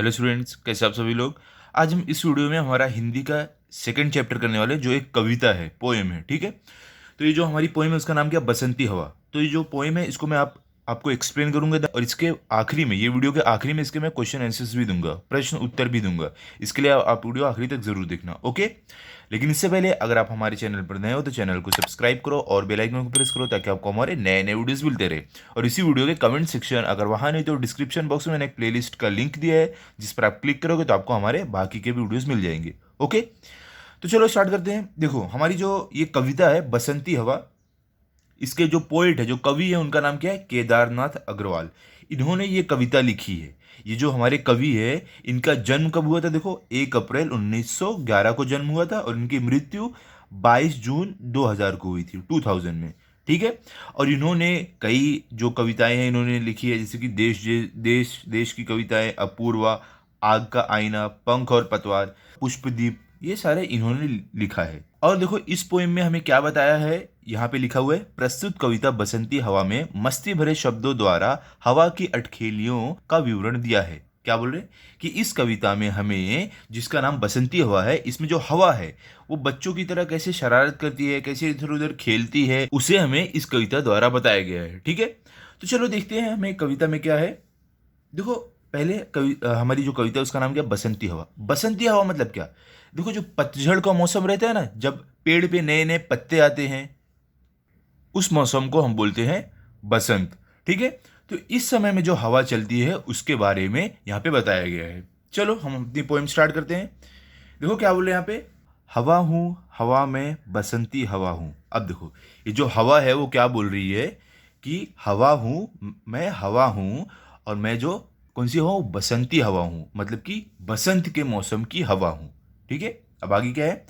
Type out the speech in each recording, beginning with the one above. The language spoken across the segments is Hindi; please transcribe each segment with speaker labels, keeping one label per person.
Speaker 1: हेलो स्टूडेंट्स, कैसे आप सभी लोग। आज हम इस वीडियो में हमारा हिंदी का सेकंड चैप्टर करने वाले हैं, जो एक कविता है, पोएम है। ठीक है। तो ये जो हमारी पोएम है उसका नाम क्या, बसंती हवा। तो ये जो पोएम है इसको मैं आपको एक्सप्लेन करूंगा, और इसके आखिरी में, ये वीडियो के आखिरी में इसके मैं क्वेश्चन आंसर्स भी दूंगा, प्रश्न उत्तर भी दूंगा। इसके लिए आप वीडियो आखिरी तक जरूर देखना, ओके। लेकिन इससे पहले अगर आप हमारे चैनल पर नए हो तो चैनल को सब्सक्राइब करो और बेल आइकन को प्रेस करो, ताकि आपको हमारे नए नए वीडियोस मिलते रहे। और इसी वीडियो के कमेंट सेक्शन, अगर वहाँ नहीं तो डिस्क्रिप्शन बॉक्स में मैंने एक प्लेलिस्ट का लिंक दिया है, जिस पर आप क्लिक करोगे तो आपको हमारे बाकी के भी वीडियोस मिल जाएंगे, ओके। तो चलो स्टार्ट करते हैं। देखो, हमारी जो ये कविता है बसंती हवा, इसके जो पोएट है, जो कवि है, उनका नाम क्या है, केदारनाथ अग्रवाल। इन्होंने ये कविता लिखी है। ये जो हमारे कवि है, इनका जन्म कब हुआ था, देखो 1 अप्रैल 1911 को जन्म हुआ था, और इनकी मृत्यु 22 जून 2000 को हुई थी, 2000 में। ठीक है। और इन्होंने कई जो कविताएं हैं इन्होंने लिखी है, जैसे कि देश देश की कविताएं, अपूर्वा, आग का आईना, पंख और पतवार, पुष्पदीप, ये सारे इन्होंने लिखा है। और देखो इस पोएम में हमें क्या बताया है, यहाँ पे लिखा हुआ है, प्रस्तुत कविता बसंती हवा में मस्ती भरे शब्दों द्वारा हवा की अटखेलियों का विवरण दिया है। क्या बोल रहे हैं कि इस कविता में हमें, जिसका नाम बसंती हवा है, इसमें जो हवा है वो बच्चों की तरह कैसे शरारत करती है, कैसे इधर उधर खेलती है, उसे हमें इस कविता द्वारा बताया गया है। ठीक है। तो चलो देखते हैं हमें कविता में क्या है। देखो, पहले हमारी जो कविता है उसका नाम क्या, बसंती हवा। बसंती हवा मतलब क्या। देखो, जो पतझड़ का मौसम रहता है ना, जब पेड़ पे नए नए पत्ते आते हैं, उस मौसम को हम बोलते हैं बसंत। ठीक है। तो इस समय में जो हवा चलती है उसके बारे में यहाँ पे बताया गया है। चलो हम अपनी पोएम स्टार्ट करते हैं। देखो क्या बोल रहे हैं यहाँ पे, हवा हूँ हवा में बसंती हवा हूँ। अब देखो, ये जो हवा है वो क्या बोल रही है कि हवा हूँ, मैं हवा हूँ, और मैं जो कौन सी हवा हूँ, बसंती हवा हूँ, मतलब कि बसंत के मौसम की हवा हूँ। ठीक है। अब आगे क्या है,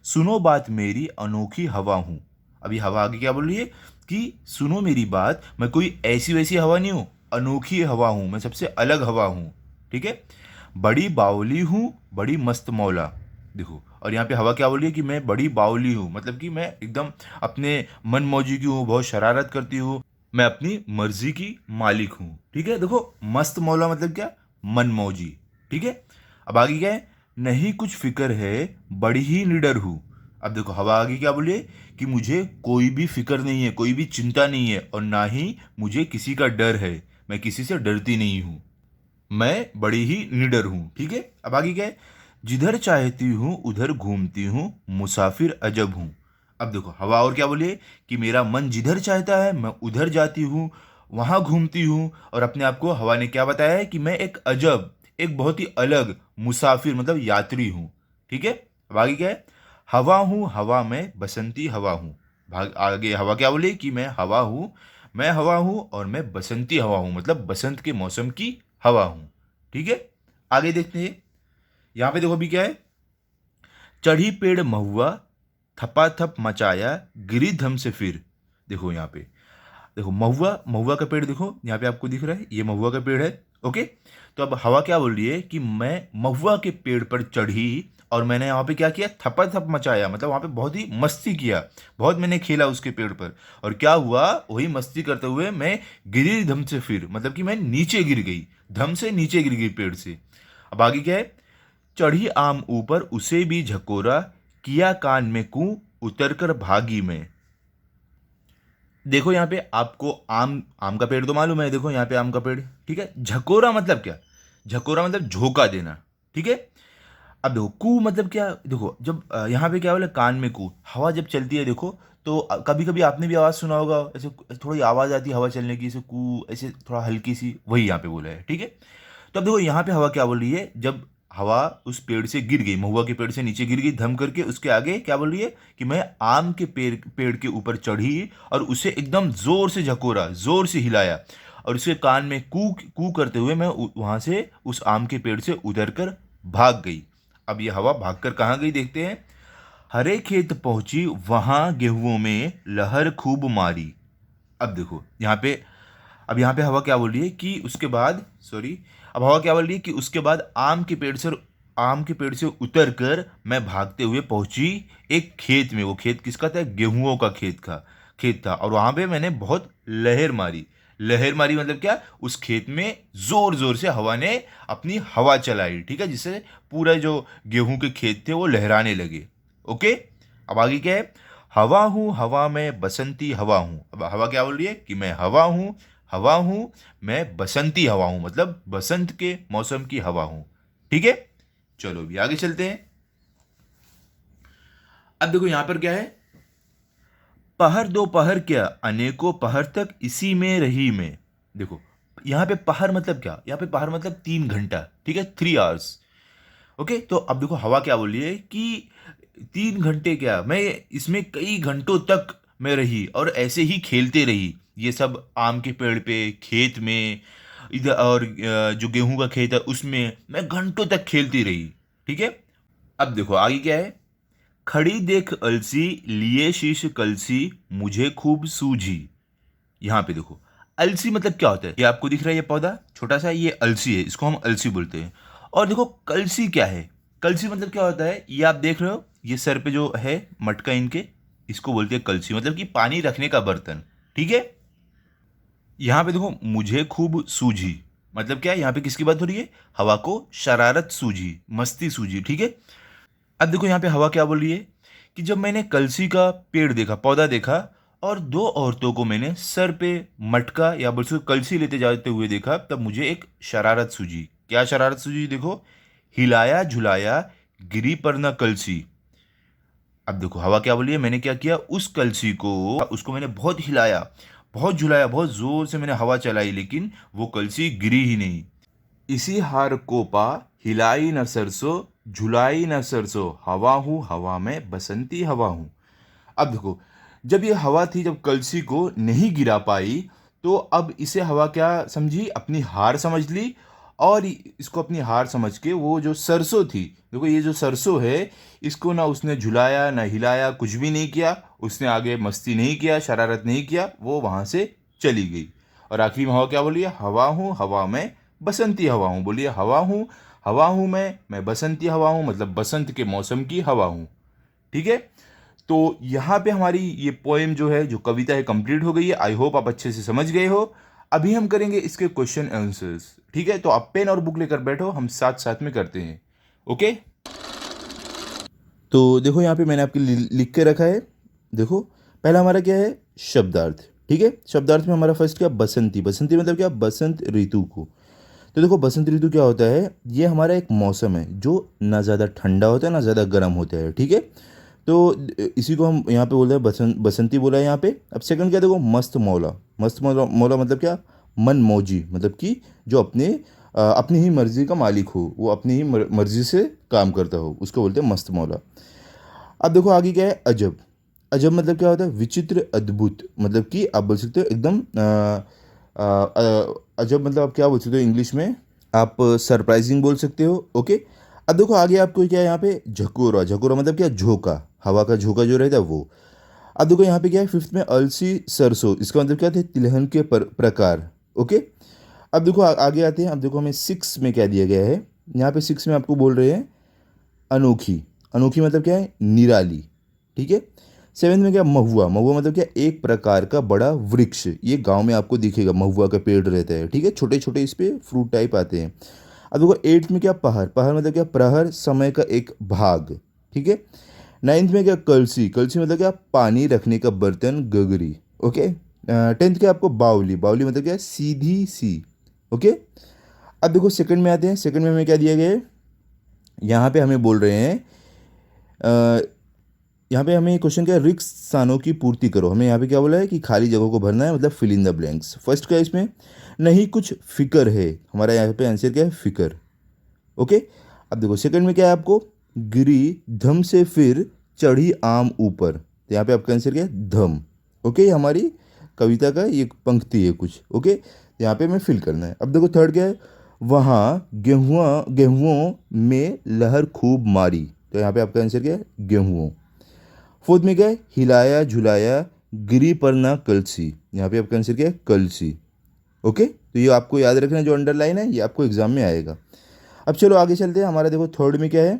Speaker 1: सुनो बात मेरी अनोखी हवा हूँ। अभी हवा आगे क्या बोल रही है कि सुनो मेरी बात, मैं कोई ऐसी वैसी हवा नहीं हूँ, अनोखी हवा हूँ, मैं सबसे अलग हवा हूँ। ठीक है। बड़ी बावली हूँ, बड़ी मस्त मौला। देखो, और यहाँ पे हवा क्या बोल रही है कि मैं बड़ी बावली हूँ, मतलब कि मैं एकदम अपने मन मौजी की हूँ, बहुत शरारत करती हूँ, मैं अपनी मर्जी की मालिक हूँ। ठीक है। देखो, मस्त मौला मतलब क्या, मन मौजी। ठीक है। अब आगे क्या है, नहीं कुछ फिक्र है, बड़ी ही निडर हूँ। अब देखो हवा आगे क्या बोलिए कि मुझे कोई भी फिक्र नहीं है, कोई भी चिंता नहीं है, और ना ही मुझे किसी का डर है, मैं किसी से डरती नहीं हूँ, मैं बड़ी ही निडर हूँ। ठीक है। अब आगे क्या है, जिधर चाहती हूँ उधर घूमती हूँ, मुसाफिर अजब हूँ। अब देखो हवा और क्या बोलिए कि मेरा मन जिधर चाहता है मैं उधर जाती हूँ, वहाँ घूमती हूँ, और अपने आप को हवा ने क्या बताया है कि मैं एक अजब, एक बहुत ही अलग मुसाफिर, मतलब यात्री हूँ। ठीक है। अब आगे क्या है, हवा हूँ हवा में बसंती हवा हूँ। भाग आगे हवा क्या बोली कि मैं हवा हूँ और मैं बसंती हवा हूँ, मतलब बसंत के मौसम की हवा हूँ। ठीक है। आगे देखते हैं। यहाँ पे देखो अभी क्या है, चढ़ी पेड़ महुआ, थपाथप मचाया, गिरी धम से फिर। देखो यहाँ पे, देखो महुआ, महुआ का पेड़ देखो यहाँ पे आपको दिख रहा है, ये महुआ का पेड़ है। ओके। तो अब हवा क्या बोल रही है कि मैं महुआ के पेड़ पर चढ़ी, और मैंने यहाँ पे क्या किया, थपा थप मचाया, मतलब वहाँ पे बहुत ही मस्ती किया, बहुत मैंने खेला उसके पेड़ पर, और क्या हुआ, वही मस्ती करते हुए मैं गिरी धम से फिर, मतलब कि मैं नीचे गिर गई, धम से नीचे गिर गई पेड़ से। अब आगे क्या है, चढ़ी आम ऊपर उसे भी झकोरा, किया कान में कू, उतर कर भागी में। देखो यहाँ पे आपको आम, आम का पेड़ तो मालूम है, देखो यहाँ पे आम का पेड़। ठीक है। झकोरा मतलब क्या, झकोरा मतलब झोंका देना। ठीक है। अब देखो कू मतलब क्या, देखो जब यहाँ पे क्या बोले, कान में कू, हवा जब चलती है देखो, तो कभी कभी आपने भी आवाज़ सुना होगा, ऐसे थोड़ी आवाज़ आती है हवा चलने की, ऐसे कू, ऐसे थोड़ा हल्की सी, वही यहाँ पे बोला है। ठीक है। तो अब देखो यहाँ पे हवा क्या बोल रही है, जब हवा उस पेड़ से गिर गई, महुआ के पेड़ से नीचे गिर गई धम करके, उसके आगे क्या बोल रही है कि मैं आम के पेड़ पेड़ के ऊपर चढ़ी, और उसे एकदम जोर से झकोरा, जोर से हिलाया, और उसके कान में कू कू करते हुए मैं वहां से, उस आम के पेड़ से उतर कर भाग गई। अब ये हवा भागकर कहाँ गई देखते हैं, हरे खेत पहुंची वहां गेहुओं में लहर खूब मारी। अब देखो यहाँ पे, अब यहाँ पे हवा क्या बोल रही है कि उसके बाद, सॉरी, अब हवा क्या बोल रही है कि उसके बाद आम के पेड़ से उतर कर मैं भागते हुए पहुंची एक खेत में। वो खेत किसका था, गेहुओं का खेत था, और वहां पे मैंने बहुत लहर मारी। लहर मारी मतलब क्या, उस खेत में जोर जोर से हवा ने अपनी हवा चलाई, ठीक है, जिससे पूरा जो गेहूं के खेत थे वो लहराने लगे। ओके, अब आगे क्या है, हवा हूँ हवा में बसंती हवा हूँ। अब हवा क्या बोल रही है कि मैं हवा हूँ मैं बसंती हवा हूँ, मतलब बसंत के मौसम की हवा हूँ। ठीक है, चलो भी आगे चलते हैं। अब देखो यहां पर क्या है, पहर दो पहर क्या अनेकों पहर तक इसी में रही मैं। देखो यहाँ पे पहर मतलब क्या, यहाँ पे पहर मतलब 3 घंटा, ठीक है, 3 आवर्स। ओके, तो अब देखो हवा क्या बोल रही है कि 3 घंटे क्या, मैं इसमें कई घंटों तक मैं रही और ऐसे ही खेलते रही, ये सब आम के पेड़ पे, खेत में, इधर और जो गेहूं का खेत है उसमें मैं घंटों तक खेलती रही। ठीक है, अब देखो आगे क्या है, खड़ी देख अलसी लिए शीश कलसी मुझे खूब सूझी। यहाँ पे देखो अलसी मतलब क्या होता है, ये आपको दिख रहा है, ये पौधा छोटा सा, ये अलसी है, इसको हम अलसी बोलते हैं। और देखो कलसी क्या है, कलसी मतलब क्या होता है, ये आप देख रहे हो, ये सर पे जो है मटका इनके, इसको बोलते हैं कलसी, मतलब कि पानी रखने का बर्तन। ठीक है, यहाँ पे देखो मुझे खूब सूझी मतलब क्या है, यहाँ पे किसकी बात हो रही है, हवा को शरारत सूझी, मस्ती सूझी। ठीक है, अब देखो यहाँ पे हवा क्या बोल रही है कि जब मैंने कलसी का पेड़ देखा, पौधा देखा, और दो औरतों को मैंने सर पे मटका या बोल सकते कलसी लेते जाते हुए देखा, तब मुझे एक शरारत सूझी। क्या शरारत सूझी, देखो, हिलाया झुलाया गिरी पर न कलसी। अब देखो हवा क्या बोली है, मैंने क्या किया, उस कलसी को, उसको मैंने बहुत हिलाया, बहुत झुलाया, बहुत जोर से मैंने हवा चलाई, लेकिन वो कलसी गिरी ही नहीं। इसी हार को पा हिलाई न सरसों झुलाई न सरसों हवा में बसंती हवा हूँ। अब देखो जब ये हवा थी, जब कलसी को नहीं गिरा पाई, तो अब इसे हवा क्या समझी, अपनी हार समझ ली, और इसको अपनी हार समझ के वो जो सरसों थी, देखो ये जो सरसों है, इसको ना उसने झुलाया ना हिलाया, कुछ भी नहीं किया, उसने आगे मस्ती नहीं किया, शरारत नहीं किया, वो वहाँ से चली गई। और आखिरी में हवा क्या बोली है, हवा हूँ हवा में बसंती हवा हूँ। बोलिए हवा हूँ मैं बसंती हवा हूँ, मतलब बसंत के मौसम की हवा हूँ। ठीक है, तो यहाँ पे हमारी ये पोएम जो है, जो कविता है, कंप्लीट हो गई है। आई होप आप अच्छे से समझ गए हो। अभी हम करेंगे इसके क्वेश्चन आंसर्स। ठीक है, तो आप पेन और बुक लेकर बैठो, हम साथ साथ में करते हैं। ओके, तो देखो यहाँ पे मैंने आपके लिख के रखा है। देखो पहला हमारा क्या है, शब्दार्थ। ठीक है, शब्दार्थ में हमारा फर्स्ट क्या, बसंती। बसंती मतलब क्या, बसंत ऋतु को। तो देखो बसंत ऋतु क्या होता है, ये हमारा एक मौसम है जो ना ज़्यादा ठंडा होता है ना ज़्यादा गर्म होता है। ठीक है, तो इसी को हम यहाँ पे बोल रहे हैं बसंती बोला है यहाँ पे। अब सेकंड क्या, देखो मस्त मौला। मस्त मौला मौला मतलब क्या, मन मौजी, मतलब कि जो अपनी ही मर्जी का मालिक हो, वो अपनी ही मर्जी से काम करता हो, उसको बोलते हैं मस्त मौला। अब देखो आगे क्या है, अजब। अजब मतलब क्या होता है, विचित्र, अद्भुत, मतलब कि आप बोल सकते हो एकदम अजब, मतलब आप क्या बोल सकते हो इंग्लिश में, आप सरप्राइजिंग बोल सकते हो। ओके, अब देखो आगे आपको क्या है, यहाँ पे झकोरा। झकोरा मतलब क्या, झोंका, हवा का झोंका जो रहता है वो। अब देखो यहाँ पे क्या है, फिफ्थ में अलसी सरसों, इसका मतलब क्या थे, तिलहन के प्रकार। ओके, अब देखो आगे आते हैं। अब देखो हमें सिक्स में क्या दिया गया है, यहाँ पे सिक्स में आपको बोल रहे हैं अनोखी। अनोखी मतलब क्या है, निराली। ठीक है, सेवेंथ में क्या, महुआ। महुआ मतलब क्या, एक प्रकार का बड़ा वृक्ष। ये गांव में आपको दिखेगा, महुआ का पेड़ रहता है। ठीक है, छोटे छोटे इस पे फ्रूट टाइप आते हैं। अब देखो एट्थ में क्या, पहर। पहर मतलब क्या, प्रहर, समय का एक भाग। ठीक है, नाइन्थ में क्या, कलसी। कलसी मतलब क्या, पानी रखने का बर्तन, गगरी। ओके, टेंथ क्या आपको, बावली। बावली मतलब क्या, सीधी सी। ओके, अब देखो सेकंड में आते हैं। सेकंड में हमें क्या दिया गया है, यहाँ पे हमें बोल रहे हैं यहाँ पे हमें क्वेश्चन क्या है, रिक्त स्थानों की पूर्ति करो। हमें यहाँ पे क्या बोला है कि खाली जगहों को भरना है, मतलब fill in the blanks. First क्या है इसमें, नहीं कुछ फिक्र है। हमारा यहाँ पे आंसर क्या है, फिक्र। ओके, अब देखो सेकंड में क्या है आपको, गिरी धम से फिर चढ़ी आम ऊपर। तो यहाँ पे आपका आंसर क्या है, धम। ओके, ये हमारी कविता का ये पंक्ति है कुछ। ओके, यहाँ पे हमें फिल करना है। अब देखो थर्ड क्या है, वहाँ गेहुओं में लहर खूब मारी। तो यहाँ पे आपका आंसर क्या है, गेहुओं। फोर्थ में क्या है, हिलाया झुलाया गिरी पर ना कलसी। यहाँ पे आपका आंसर क्या है, कलसी। ओके, तो ये आपको याद रखना, जो अंडरलाइन है ये आपको एग्जाम में आएगा। अब चलो आगे चलते हैं। हमारा देखो थर्ड में क्या है,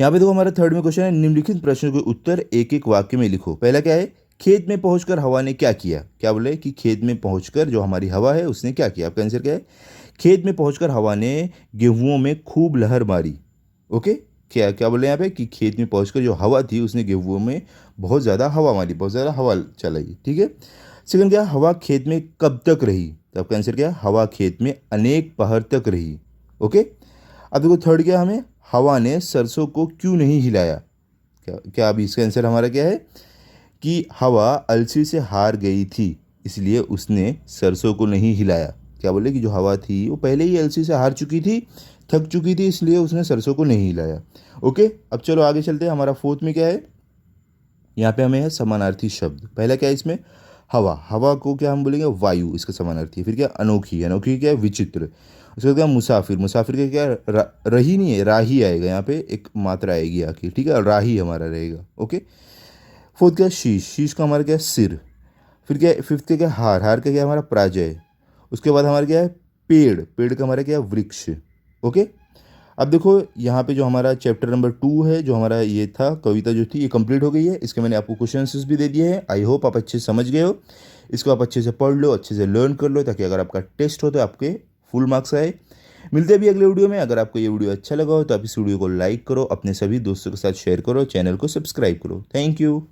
Speaker 1: यहाँ पे देखो हमारा थर्ड में क्वेश्चन है, निम्नलिखित प्रश्नों के उत्तर एक एक वाक्य में लिखो। पहला क्या है, खेत में पहुंचकर हवा ने क्या किया, क्या बोले कि खेत में पहुंचकर जो हमारी हवा है उसने क्या किया। आपका आंसर क्या है, खेत में पहुंचकर हवा ने गेहूंों में खूब लहर मारी। ओके, क्या क्या बोले यहाँ पे कि खेत में पहुंचकर जो हवा थी उसने गेहूंों में बहुत ज़्यादा हवा मारी, बहुत ज़्यादा हवा चलाई। ठीक है, सेकंड क्या, हवा खेत में कब तक रही। तो आपका आंसर क्या है, हवा खेत में अनेक पहर तक रही। ओके, अब देखो थर्ड क्या, हमें हवा ने सरसों को क्यों नहीं हिलाया। क्या क्या अब इसका आंसर हमारा क्या है कि हवा अलसी से हार गई थी इसलिए उसने सरसों को नहीं हिलाया। क्या बोले कि जो हवा थी वो पहले ही अलसी से हार चुकी थी, थक चुकी थी, इसलिए उसने सरसों को नहीं हिलाया। ओके, अब चलो आगे चलते हैं। हमारा फोर्थ में क्या है, यहाँ पे हमें है समानार्थी शब्द। पहला क्या है इसमें, हवा, हवा को क्या हम बोलेंगे, वायु, इसका समानार्थी है। फिर क्या, अनोखी, अनोखी क्या है, विचित्र। उसके बाद क्या, मुसाफिर, मुसाफिर का क्या रही नहीं है, राही आएगा, यहाँ पे एक मात्रा आएगी आखिर। ठीक है, राही हमारा रहेगा। ओके, फोर्थ क्या, शीश, शीश का हमारा क्या है, सिर। फिर क्या, फिफ्थ का क्या, हार, हार का क्या हमारा पराजय। उसके बाद हमारा क्या है, पेड़, पेड़ का हमारा क्या है, वृक्ष। ओके, अब देखो यहाँ पे जो हमारा चैप्टर नंबर 2 है, जो हमारा ये था कविता जो थी, ये कंप्लीट हो गई है। इसके मैंने आपको क्वेश्चन आंसर्स भी दे दिए हैं। आई होप आप अच्छे से समझ गए हो। इसको आप अच्छे से पढ़ लो, अच्छे से लर्न कर लो, ताकि अगर आपका टेस्ट हो तो आपके फुल मार्क्स आए। मिलते हैं भी अगले वीडियो में। अगर आपको ये वीडियो अच्छा लगा हो तो आप इस वीडियो को लाइक करो, अपने सभी दोस्तों के साथ शेयर करो, चैनल को सब्सक्राइब करो। Thank you.